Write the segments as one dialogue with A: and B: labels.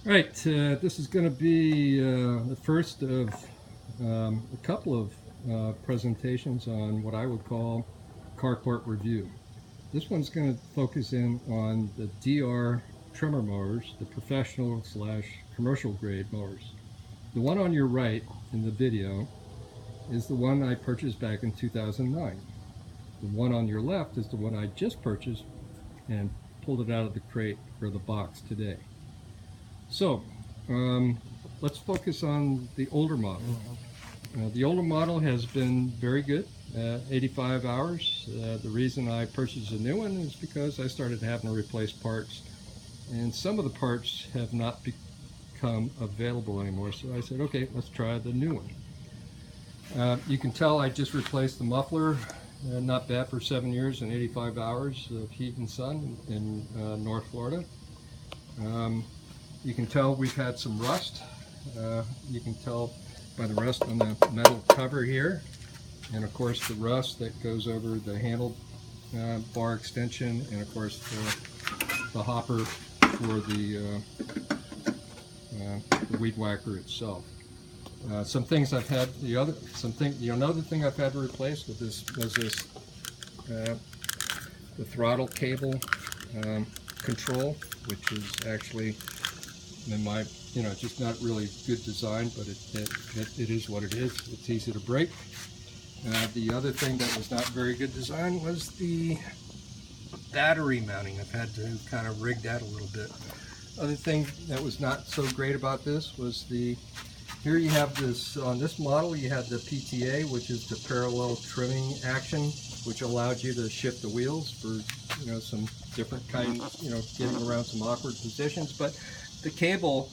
A: Right, this is going to be the first of a couple of presentations on what I would call carport review. This one's going to focus in on the DR trimmer mowers, the professional slash commercial grade mowers. The one on your right in the video is the one I purchased back in 2009. The one on your left is the one I just purchased and pulled it out of the crate or the box today. So let's focus on the older model. The older model has been very good, 85 hours. The reason I purchased a new one is because I started having to replace parts, and some of the parts have not become available anymore. So I said, okay, let's try the new one. You can tell I just replaced the muffler. Not bad for 7 years and 85 hours of heat and sun in North Florida. You can tell we've had some rust. You can tell by the rust on the metal cover here, and of course the rust that goes over the handle bar extension, and of course the hopper for the weed whacker itself. Some things I've had, another thing I've had to replace with this was the throttle cable control, which is actually, in my, just not really good design, but it is what it is. It's easy to break. The other thing that was not very good design was the battery mounting. I've had to kind of rig that a little bit. Other thing that was not so great about this was here you have this, on this model you have the PTA, which is the parallel trimming action, which allowed you to shift the wheels for some different kinds, getting around some awkward positions. But the cable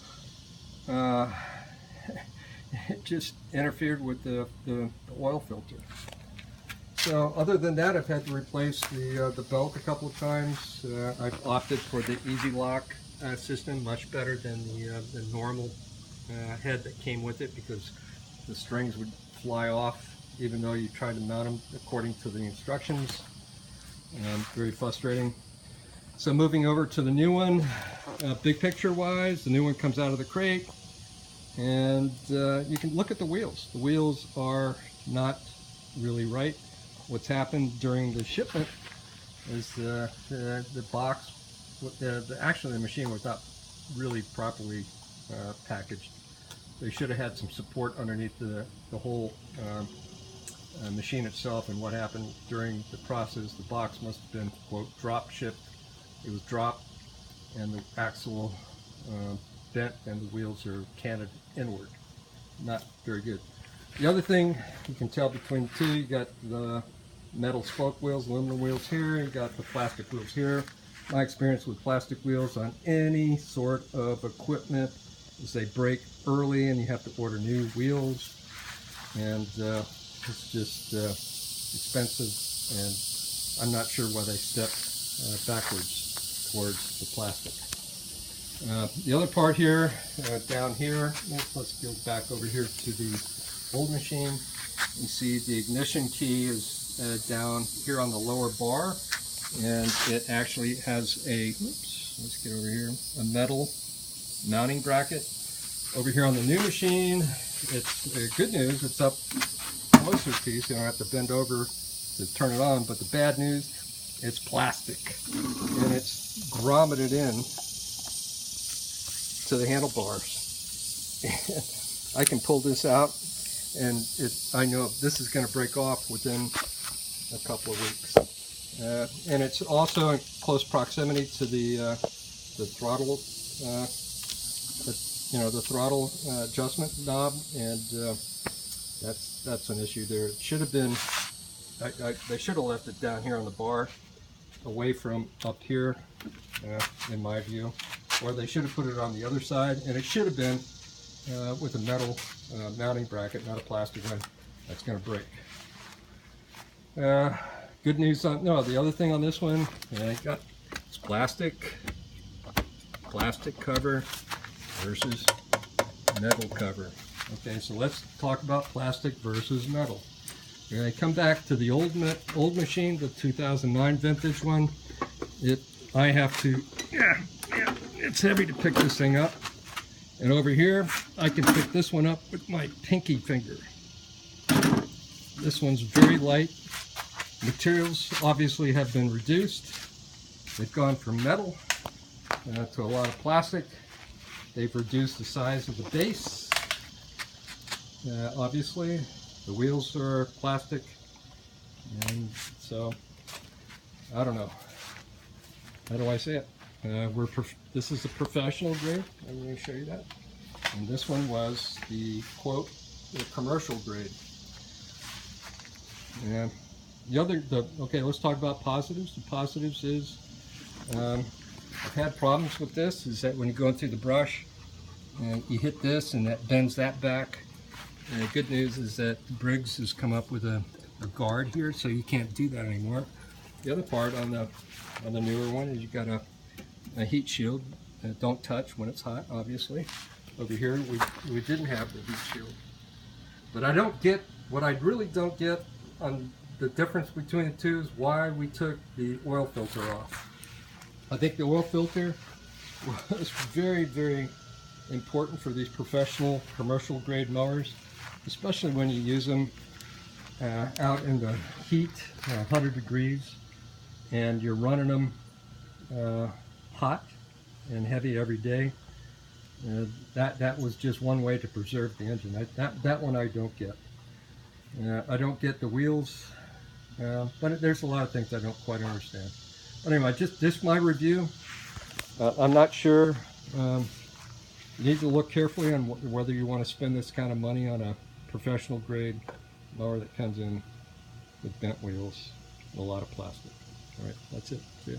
A: it just interfered with the oil filter. So other than that, I've had to replace the belt a couple of times. I've opted for the Easy Lock system, much better than the normal head that came with it, because the strings would fly off even though you tried to mount them according to the instructions. Very frustrating. So moving over to the new one, big picture wise, the new one comes out of the crate, and you can look at the wheels. The wheels are not really right. What's happened during the shipment is the box, actually the machine was not really properly packaged. They should have had some support underneath the whole machine itself, and what happened during the process, the box must have been, quote, drop shipped. It was dropped, and the axle bent, and the wheels are canted inward. Not very good. The other thing you can tell between the two, you got the metal spoke wheels, aluminum wheels here, you got the plastic wheels here. My experience with plastic wheels on any sort of equipment is they break early and you have to order new wheels, and it's just expensive, and I'm not sure why they stepped backwards towards the plastic. The other part here, down here, let's go back over here to the old machine. You see the ignition key is down here on the lower bar, and it actually has a, let's get over here, a metal mounting bracket. Over here on the new machine, it's good news, it's up closer to you, so you don't have to bend over to turn it on. But the bad news, it's plastic, and it's grommeted in to the handlebars. I can pull this out, and I know this is going to break off within a couple of weeks. And it's also in close proximity to the throttle, the throttle adjustment knob, and that's an issue there. It should have been, they should have left it down here on the bar, away from up here, in my view, or they should have put it on the other side, and it should have been with a metal mounting bracket, not a plastic one. That's going to break. Good news on, no, the other thing on this one, it's plastic cover versus metal cover. Okay, so let's talk about plastic versus metal. When I come back to the old machine, the 2009 vintage one, I have to, it's heavy to pick this thing up. And over here, I can pick this one up with my pinky finger. This one's very light. Materials obviously have been reduced. They've gone from metal to a lot of plastic. They've reduced the size of the base. Obviously, the wheels are plastic. And so, I don't know. How do I say it? This is a professional grade. I'm going to show you that. And this one was the quote, the commercial grade. And okay, let's talk about positives. The positives is, I've had problems with this, is that when you're going through the brush and you hit this and that bends that back. And the good news is that Briggs has come up with a guard here, so you can't do that anymore. The other part on the newer one is you've got a heat shield that don't touch when it's hot, obviously. Over here we didn't have the heat shield. But I don't get, what I really don't get on the difference between the two is why we took the oil filter off. I think the oil filter was very, very important for these professional commercial grade mowers, especially when you use them out in the heat, 100 degrees, and you're running them hot and heavy every day. That was just one way to preserve the engine. That one I don't get. I don't get the wheels, but there's a lot of things I don't quite understand. But anyway, just my review. I'm not sure. You need to look carefully on whether you want to spend this kind of money on a professional grade mower that comes in with bent wheels and a lot of plastic. All right, that's it. See ya.